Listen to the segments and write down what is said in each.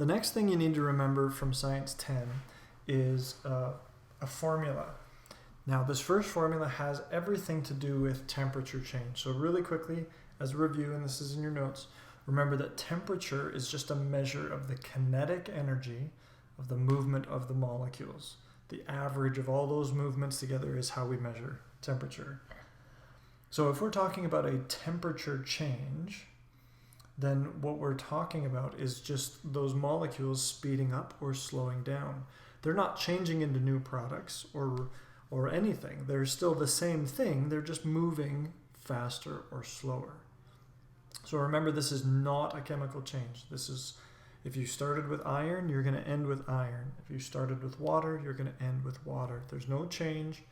The next thing you need to remember from Science 10 is a formula. Now, this first formula has everything to do with temperature change. So really quickly, as a review, and this is in your notes, remember that temperature is just a measure of the kinetic energy of the movement of the molecules. The average of all those movements together is how we measure temperature. So if we're talking about a temperature change, then what we're talking about is just those molecules speeding up or slowing down. They're not changing into new products or anything. They're still the same thing. They're just moving faster or slower. So remember, this is not a chemical change. This is, if you started with iron, you're going to end with iron. If you started with water, you're going to end with water. There's no change,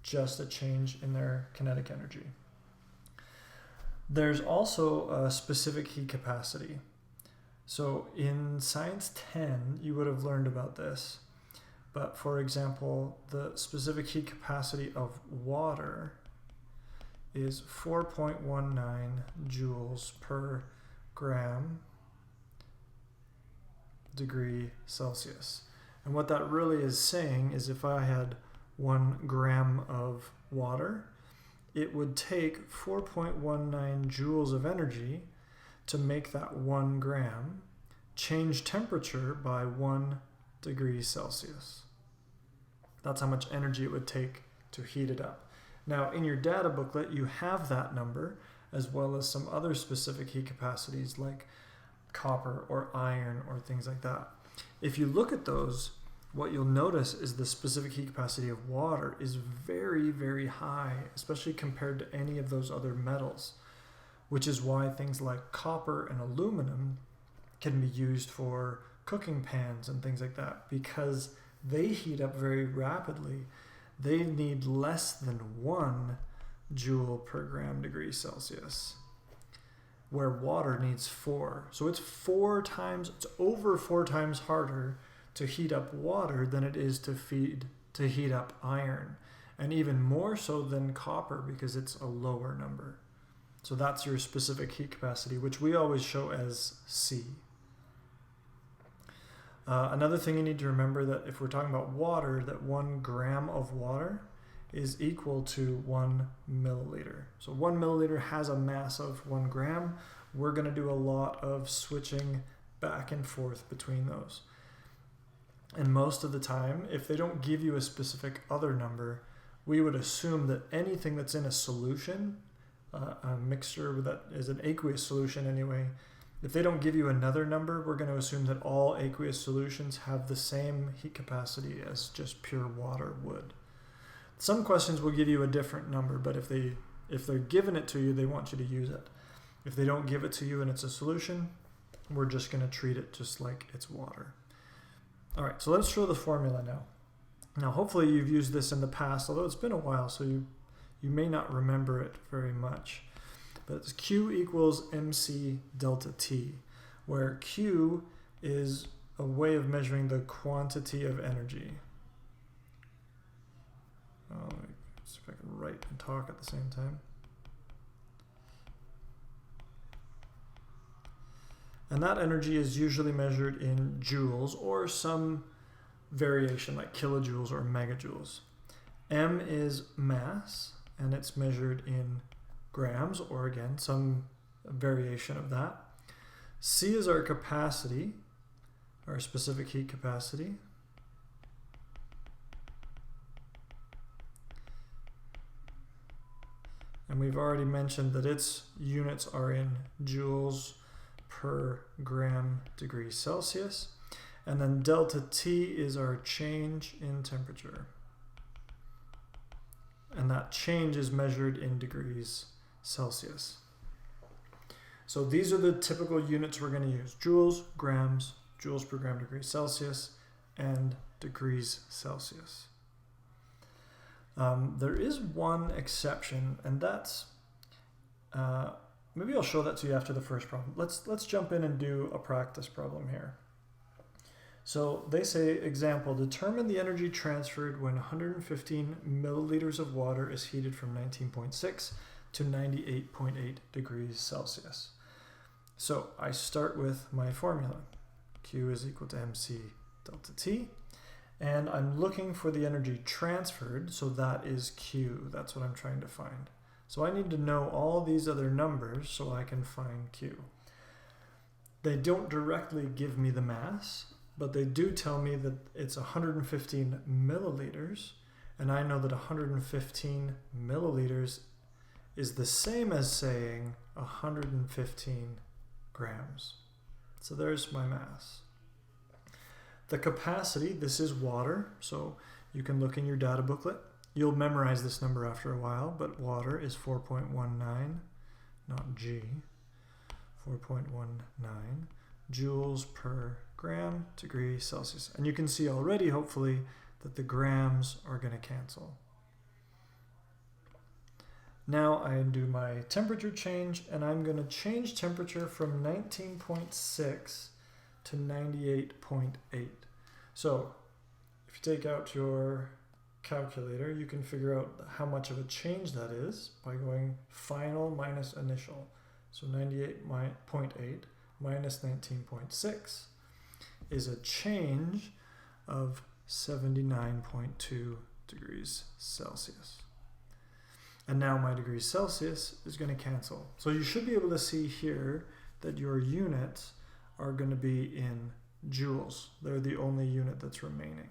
just a change in their kinetic energy. There's also a specific heat capacity. So in Science 10, you would have learned about this. But for example, the specific heat capacity of water is 4.19 joules per gram degree Celsius. And what that really is saying is if I had 1 gram of water, it would take 4.19 joules of energy to make that 1 gram change temperature by 1 degree Celsius. That's how much energy it would take to heat it up. Now, in your data booklet, you have that number, as well as some other specific heat capacities like copper or iron or things like that. If you look at those, what you'll notice is the specific heat capacity of water is very, very high, especially compared to any of those other metals, which is why things like copper and aluminum can be used for cooking pans and things like that, because they heat up very rapidly. They need less than 1 joule per gram degree Celsius, where water needs 4. So it's over 4 times harder to heat up water than it is to heat up iron, and even more so than copper because it's a lower number. So that's your specific heat capacity, which we always show as C. Another thing you need to remember, that if we're talking about water, that 1 gram of water is equal to 1 milliliter. So 1 milliliter has a mass of 1 gram. We're going to do a lot of switching back and forth between those. And most of the time, if they don't give you a specific other number, we would assume that anything that's in a solution, a mixture that is an aqueous solution anyway, if they don't give you another number, we're going to assume that all aqueous solutions have the same heat capacity as just pure water would. Some questions will give you a different number, but if they're giving it to you, they want you to use it. If they don't give it to you and it's a solution, we're just going to treat it just like it's water. All right, so let's show the formula now. Now, hopefully you've used this in the past, although it's been a while, so you may not remember it very much. But it's Q equals MC delta T, where Q is a way of measuring the quantity of energy. Let me see if I can write and talk at the same time. And that energy is usually measured in joules or some variation like kilojoules or megajoules. M is mass, and it's measured in grams, or again, some variation of that. C is our capacity, our specific heat capacity. And we've already mentioned that its units are in joules per gram degree Celsius. And then delta T is our change in temperature. And that change is measured in degrees Celsius. So these are the typical units we're going to use: joules, grams, joules per gram degree Celsius, and degrees Celsius. There is one exception, and that's, maybe I'll show that to you after the first problem. Let's jump in and do a practice problem here. So they say, example, determine the energy transferred when 115 milliliters of water is heated from 19.6 to 98.8 degrees Celsius. So I start with my formula. Q is equal to mc delta T. And I'm looking for the energy transferred, so that is Q. That's what I'm trying to find. So I need to know all these other numbers so I can find Q. They don't directly give me the mass, but they do tell me that it's 115 milliliters, and I know that 115 milliliters is the same as saying 115 grams. So there's my mass. The capacity, this is water, so you can look in your data booklet. You'll memorize this number after a while, but water is 4.19, not G, 4.19 joules per gram degree Celsius. And you can see already, hopefully, that the grams are going to cancel. Now I do my temperature change, and I'm going to change temperature from 19.6 to 98.8. So if you take out your calculator, you can figure out how much of a change that is by going final minus initial. So 98.8 minus 19.6 is a change of 79.2 degrees Celsius. And now my degrees Celsius is going to cancel. So you should be able to see here that your units are going to be in joules. They're the only unit that's remaining.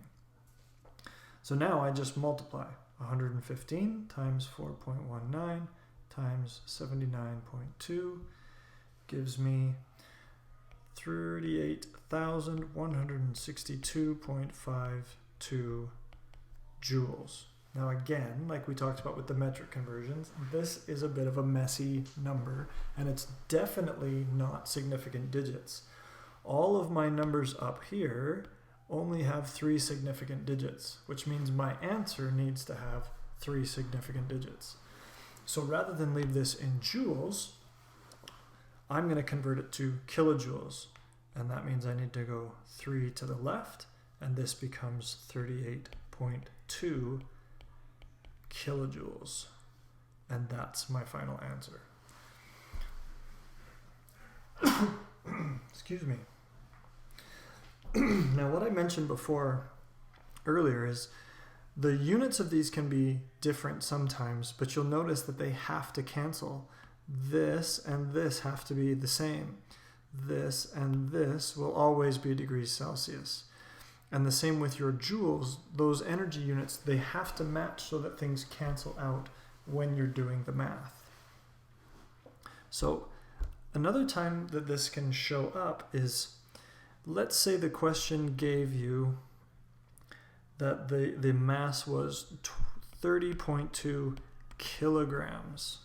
So now I just multiply 115 times 4.19 times 79.2 gives me 38,162.52 joules. Now again, like we talked about with the metric conversions, this is a bit of a messy number, and it's definitely not significant digits. All of my numbers up here only have 3 significant digits, which means my answer needs to have 3 significant digits. So rather than leave this in joules, I'm going to convert it to kilojoules, and that means I need to go 3 to the left, and this becomes 38.2 kilojoules, and that's my final answer. Excuse me. Now, what I mentioned earlier is the units of these can be different sometimes, but you'll notice that they have to cancel. This and this have to be the same. This and this will always be degrees Celsius. And the same with your joules, those energy units, they have to match so that things cancel out when you're doing the math. So another time that this can show up is, let's say the question gave you that the mass was 30.2 kilograms.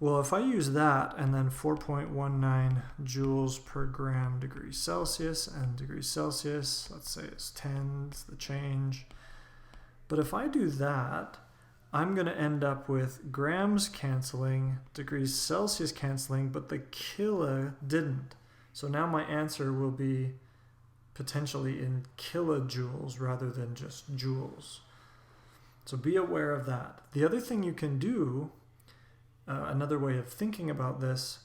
Well, if I use that and then 4.19 joules per gram degrees Celsius, and degrees Celsius, let's say it's 10, it's the change. But if I do that, I'm going to end up with grams canceling, degrees Celsius canceling, but the kilo didn't. So now my answer will be potentially in kilojoules rather than just joules. So be aware of that. The other thing you can do, another way of thinking about this,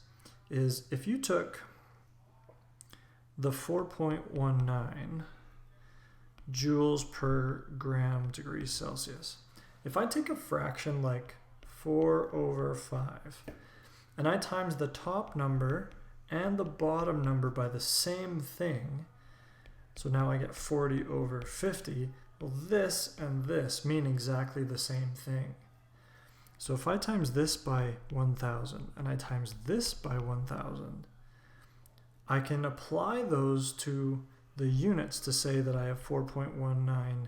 is if you took the 4.19 joules per gram degrees Celsius, if I take a fraction like 4/5 and I times the top number and the bottom number by the same thing, so now I get 40/50, well, this and this mean exactly the same thing. So if I times this by 1,000 and I times this by 1,000, I can apply those to the units to say that I have 4.19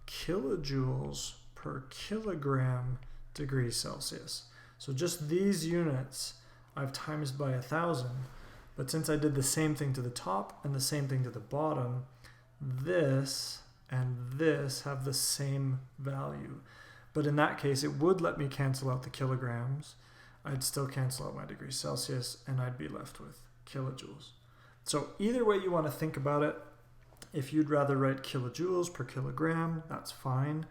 kilojoules per kilogram degrees Celsius. So just these units I've times by 1,000, but since I did the same thing to the top and the same thing to the bottom, this and this have the same value. But in that case, it would let me cancel out the kilograms. I'd still cancel out my degrees Celsius, and I'd be left with kilojoules. So either way you want to think about it, if you'd rather write kilojoules per kilogram, that's fine.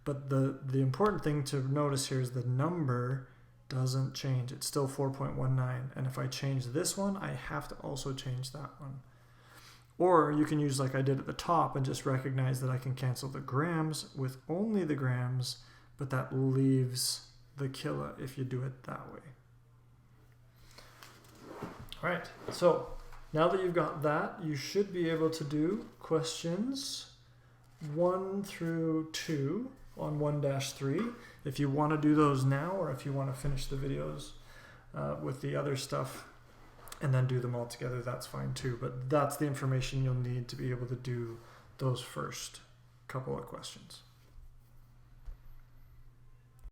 But the important thing to notice here is the number doesn't change. It's still 4.19. And if I change this one, I have to also change that one. Or you can use like I did at the top and just recognize that I can cancel the grams with only the grams, but that leaves the kilo if you do it that way. All right, so now that you've got that, you should be able to do questions 1 through 2 on 1-3. If you want to do those now, or if you want to finish the videos with the other stuff and then do them all together, that's fine too. But that's the information you'll need to be able to do those first couple of questions.